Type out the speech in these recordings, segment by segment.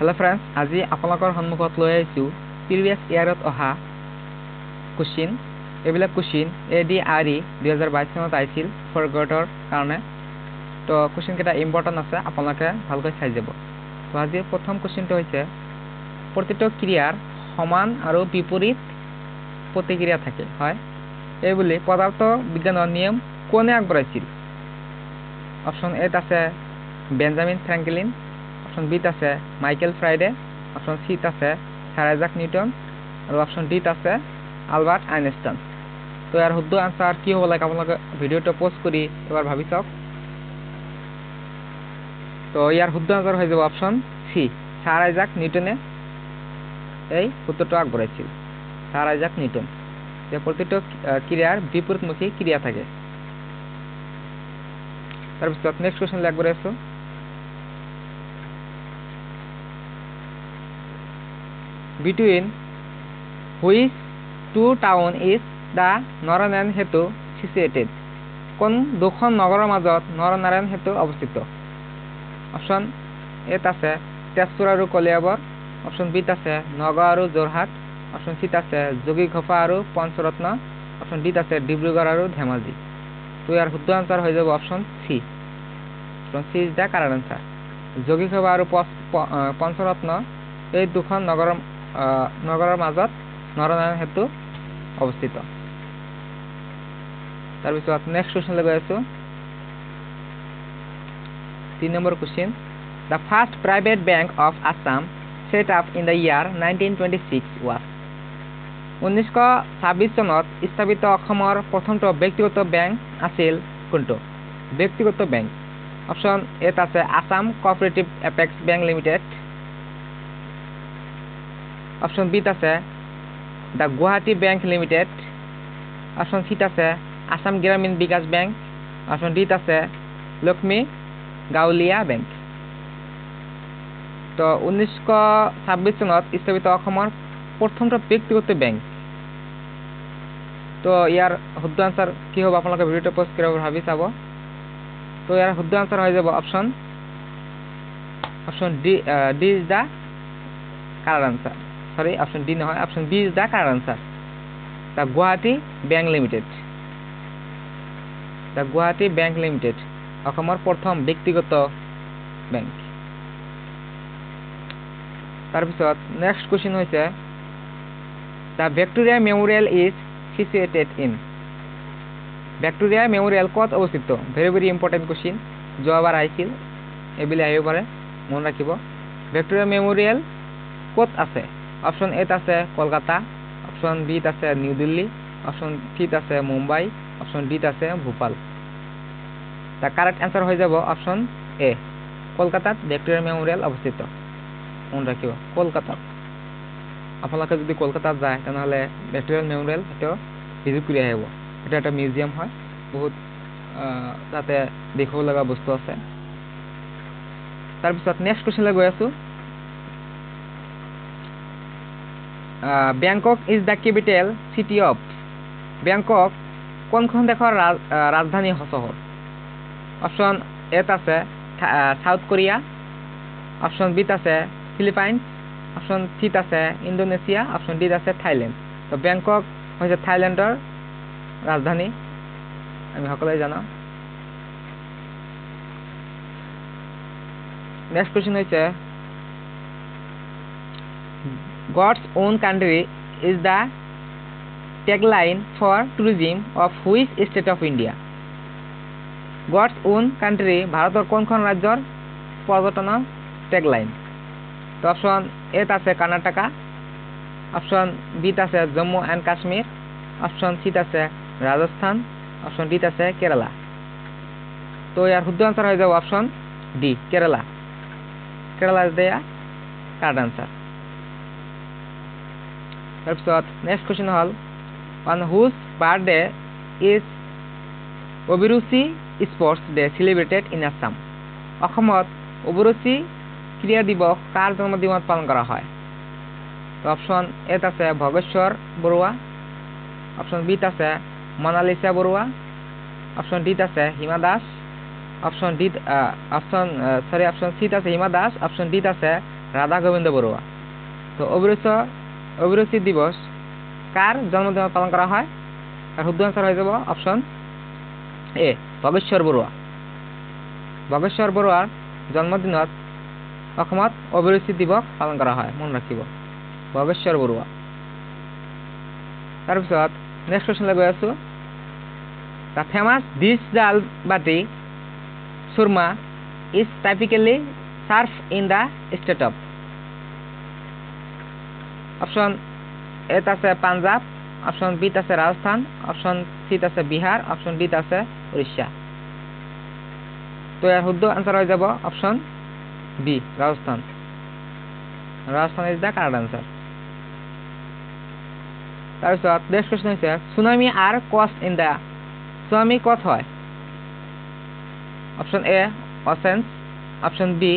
Hello friends, আজি আপোনালোকৰ সন্মুখত লৈ আহিছো প্ৰিভিয়াস ইয়াৰত অহা কোশ্চিন এবিলাক কোশ্চিন ADRE 2022 চনত আহিছিল ফৰ গ্ৰেডৰ কাৰণে তো কোশ্চিন কেটা ইম্পৰ্টেন্ট আছে আপোনালোকে ভালকৈ চাই যাব তো আজি প্ৰথম কোশ্চিনটো হৈছে প্ৰতিটো ক্ৰিয়াৰ সমান আৰু বিপৰীত প্ৰতিক্ৰিয়া থাকে হয় এই বুলি পদাৰ্থ বিজ্ঞানৰ নিয়ম কোনে আগবঢ়াইছিল অপচন এ আছে বেঞ্জামিন ফ্ৰেংকলিন অপশন বি আছে মাইকেল ফ্ৰাইডে অপশন সি আছে স্যাৰ আইজাক নিউটন আৰু অপশন ডি আছে আলবাৰ্ট আইনষ্টাইন তো ইয়াৰ শুদ্ধ আনসাৰ কি হ'ব লাগে আপোনালোকে ভিডিওটো পজ কৰি এবাৰ ভাবি চাওক তো ইয়াৰ শুদ্ধ আনসাৰ হৈ যাব অপশন সি স্যাৰ আইজাক নিউটনে এই সূত্ৰটো আগবঢ়াইছিল স্যাৰ আইজাক নিউটন যে প্ৰতিটো ক্ৰিয়াৰ বিপৰীতমুখী ক্ৰিয়া থাকে তাৰপিছত নেক্সট কোৱেশ্চন লাগবৰে আছো Between which two town is the Naranarayan সেতু situated? কোন দুখন নগৰৰ মাজত নৰনাৰায়ণ সেতু অৱস্থিত? অপশন এ আছে তেজপুৰ আৰু কলিয়াবৰ, অপশন বি আছে নগাঁও আৰু যোৰহাট, অপশন সি আছে যোগীঘোপা আৰু পঞ্চৰত্ন, অপশন ডি আছে ডিব্ৰুগড় আৰু ধেমাজি। তো ইয়াৰ শুদ্ধ আনসাৰ হৈ যাব option C. Option C is the correct answer. Jogighopa আৰু পঞ্চৰত্ন এই দুখন নগৰৰ মাজত নৰনাৰায়ণ সেতু অৱস্থিত। তাৰপিছত নেক্সট কোৱেশ্চন গৈ আছো 3 number question The first private bank of Assam set up in the year 1926 was 1926 চনত স্থাপিত অসমৰ প্ৰথমটো ব্যক্তিগত বেংক আছিল কোনটো ব্যক্তিগত বেংক অপশন এ আছে Assam cooperative apex bank limited, option B আছে the Guwahati bank limited, option C আছে Assam Gramin Vikash bank, option D আছে লক্ষ্মী গাঁৱলীয়া বেংক। তো 1926 চনত স্থাপিত অসমৰ প্ৰথমটো ব্যক্তিগত বেংক তো ইয়াৰ শুদ্ধ আনসাৰ কি হ'ব আপোনালোকে ভিডিওটো পজ কৰি ভাবি চাব তো ইয়াৰ শুদ্ধ আনসাৰ হৈ যাব option D is the correct answer sorry option D নহয় option B is the correct answer the Guwahati bank limited the Guwahati bank limited অসমৰ প্ৰথম ব্যক্তিগত বেংক। তাৰপিছত নেক্সট কোৱেশ্চন হৈছে the Victoria Memorial is situated in Victoria Memorial ক'ত অৱস্থিত very very important question যোৱাবাৰ আহিছিল এইবিলাক আহিব পাৰে মন ৰাখিব ভিক্টোৰিয়া মেমোৰিয়েল ক'ত আছে অপশন এ আছে কলকাতা, অপশন বি আছে নিউ দিল্লী, অপশন সি আছে মুম্বাই, অপশন ডি আছে ভোপাল। দ্য কারেক্ট আনসার হৈ যাব অপশন এ কলকাতাত ভিক্টোৰিয়া মেমোৰিয়েল অৱস্থিত মন ৰাখিব কলকাতাত আপোনালোকে যদি কলকাতাত যায় তেনেহ'লে ভিক্টোৰিয়া মেমোৰিয়েল সেইটো ভিজিট কৰি আহিব এটা এটা মিউজিয়াম হয় বহুত তাতে দেখিব লগা বস্তু আছে। তাৰপিছত নেক্সট কোৱেশ্চনলৈ গৈ আছো Bangkok is the capital city of Bangkok কোনখন দেশৰ ৰাজধানী চহৰ অপশন এ আছে সাউথ কোৰিয়া, অপশন বি আছে ফিলিপাইনছ, অপশন সি আছে ইণ্ডোনেছিয়া, অপশন ডি আছে থাইলেণ্ড। তো বেংকক হৈছে থাইলেণ্ডৰ ৰাজধানী আমি সকলোৱে জানো। নেক্সট কোৱেশ্চন হৈছে God's own country is the tagline for tourism of which state of India? God's own country ভাৰতৰ কোনখন ৰাজ্যৰ পৰ্যটনৰ ট্যাগলাইন তো অপশন এ আছে কৰ্ণাটকা, অপশন বি আছে Jammu and Kashmir, option C আছে ৰাজস্থান, অপশন ডি আছে কেৰালা। তো ইয়াৰ শুদ্ধ আনসাৰ হৈ যাব option D Kerala. Kerala is the correct answer. তাৰপিছত নেক্সট কোৱেশ্চন হ'ল অন হুজ বাৰ্থডে ইজ অভিৰুচি স্পৰ্টছ ডে সেলিব্ৰেটেড ইন আছাম অসমত অভিৰুচি ক্ৰীড়া দিৱস কাৰ জন্মদিনত পালন কৰা হয় তো অপশন এ আছে ভগেশ্বৰ বৰুৱা, অপশন বি আছে মনালিসা বৰুৱা, অপশন ডি আছে হিমা দাস, অপশন সি আছে হিমা দাস, অপশন ডি আছে রাধা গোবিন্দ বড়ুয়া। তো অভিরুচি দিবস কার জন্মদিন পালন করা হয়? তার শুদ্ধ আনসার হয়ে যাব অপশন এ ভগেশ্বর বড়ুয়া। ভগেশ্বর বড়ুয়ার জন্মদিনত অসমত অভিরুচি দিবস পালন করা হয়, মনে রাখিব ভগেশ্বর বড়ুয়া। তাৰপিছত নেক্সট কোৱেশ্যনলৈ গৈ আছো। দ্য ফেমাছ ডিছ জাল বাটি Surma is typically serve in the state of. Option এত আছে পাঞ্জাব, অপশন বিত আছে রাজস্থান, অপশন সিত আছে বিহার, অপশন ডিত আছে উড়িষ্যা। তো ইয়াৰ শুদ্ধ আনসাৰ হয়ে যাব option B Rajasthan. Rajasthan is the correct answer. তাৰপিছত নেক্সট কোৱেশ্যন হৈছে tsunami are cause in the. Tsunami কত হয়? Option A oceans, option B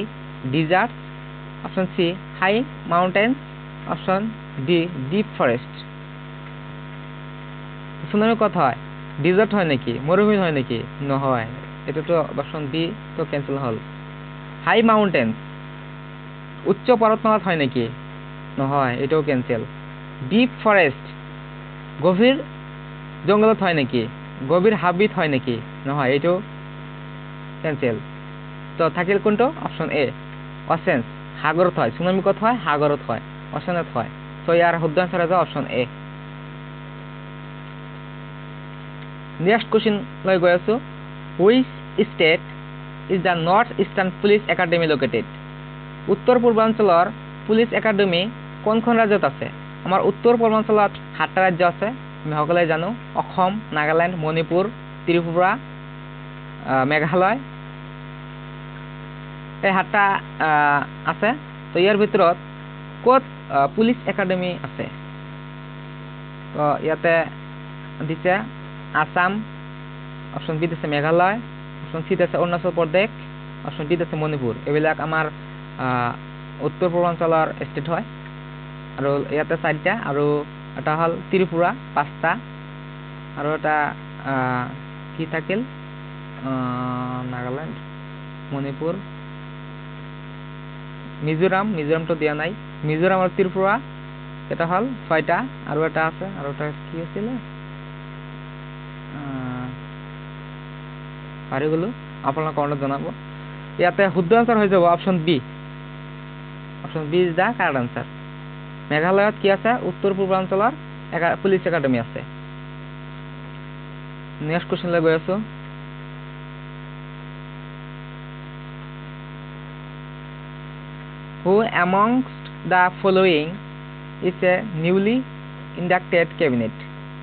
deserts, option C high mountains, option D deep forest. Tsunami কত হয়? ডিজার্ট হয় নাকি, মরুভূমি হয় নাকি? নহয়, এটা তো অপশন বি তো ক্যান্সেল হল। হাই মাউন্টেন্স উচ্চ পর্বতমালাত হয় নাকি? নহয়, এটাও ক্যান্সেল। ডিপ ফরেস্ট গভীর জঙ্গলত হয় নাকি? গভীর হাবিত হয় নাকি? নহয়, এটাও ক্যান্সেল। তো থাকিল কোনটো? অপশন এ ওশেন্স, সাগরত হয়। সুনামি কত হয়? সাগরত হয়, ওশেনত হয়। তো ইয়ার শুদ্ধ আনসার হবে অপশন এ। নেক্সট কোশ্চিন লৈ গৈ আছো। Which state is the north eastern police academy located? উত্তর পূৰ্বাঞ্চলৰ পুলিশ একাডেমি কোনখন ৰাজ্যত আছে? আমাৰ উত্তৰ পূৰ্বাঞ্চলত 7টা ৰাজ্য আছে, আমি সকলোৱে জানো। অসম, নাগালেণ্ড, মণিপুৰ, ত্ৰিপুৰা, মেঘালয়, এই 7টা আছে। তো ইয়াৰ ভিতৰত ক'ত পুলিশ একাডেমি আছে? তো ইয়াতে দিছে আসাম, অপশন বি আছে মেঘালয়, অপশন সি আছে অৰুণাচল প্ৰদেশ, অপশন ডি আছে মণিপুৰ। এইবিলাক আমাৰ উত্তৰ পূৰ্বাঞ্চলৰ ষ্টেট হয়। আৰু ইয়াতে 4টা, আৰু এটা হল ত্ৰিপুৰা 5টা, আৰু এটা কি থাকিল নাগালেণ্ড, মণিপুৰ, মিজোৰামটো দিয়া নাই। মিজোৰাম আৰু ত্ৰিপুৰা এটা হল 6টা, আৰু এটা আছে, আৰু এটা কি আছিল পাহৰি গলো, আপোনালোকে কমেণ্টত জনাব। ইয়াতে শুদ্ধ আনসাৰ হৈ যাব option B. Option B is the correct answer. মেঘালয়ত কি আছে? উত্তৰ পূৰ্বাঞ্চলৰ পুলিশ একাডেমি আছে। নেক্সট কোশ্চেনলৈ গৈ আছো। Who amongst the following is a newly inducted cabinet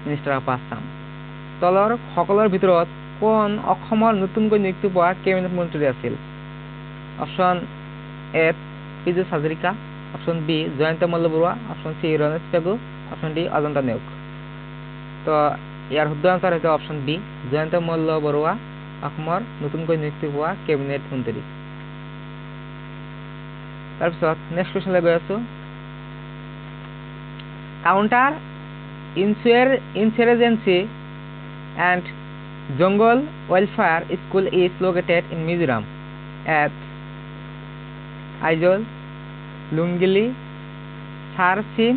minister of Assam? তলৰ সকলৰ ভিতৰত কোন অসমৰ নতুনকৈ নিযুক্তি পোৱা কেবিনেট মন্ত্ৰী আছিল? Option A Piyush Hazarika, option B Jayanta Malla Baruah, option C Ramesh Pegu, option D Ajanta Neog. তো ইয়াৰ শুদ্ধ আনসাৰ হৈছে অপশন বি জয়ন্ত মল্ল বৰুৱা অসমৰ নতুনকৈ নিযুক্তি পোৱা কেবিনেট মন্ত্ৰী। তাৰপিছত নেক্সট কোৱেশ্যনলৈ গৈ আছো। Counter insurgency and Jungle Welfare School is located in Mizoram at Aizawl, Lungili, Sarsin,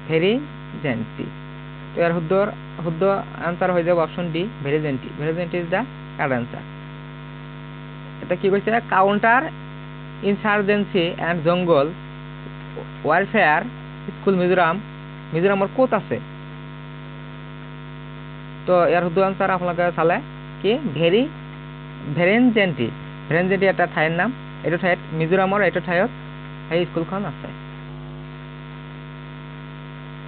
Verizenti. তো ইয়াৰ শুদ্ধ আনসাৰ হৈ যাব option D Vairengte. Vairengte is the correct answer. এটা কি কৈছে? Counter insurgency and jungle welfare school মিজোৰামৰ ক'ত আছে? তো ইয়াৰ শুদ্ধ আনসাৰ আপোনালোকে চালে কি ভেৰেনজেন্টি এটা ঠাইৰ নাম। এইটো ঠাইত মিজোৰামৰ এইটো ঠাইত সেই স্কুলখন আছে।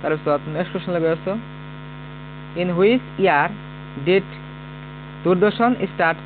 তাৰপিছত নেক্সট কোৱেশ্যনলৈ গৈ আছো। In which year did Doordarshan start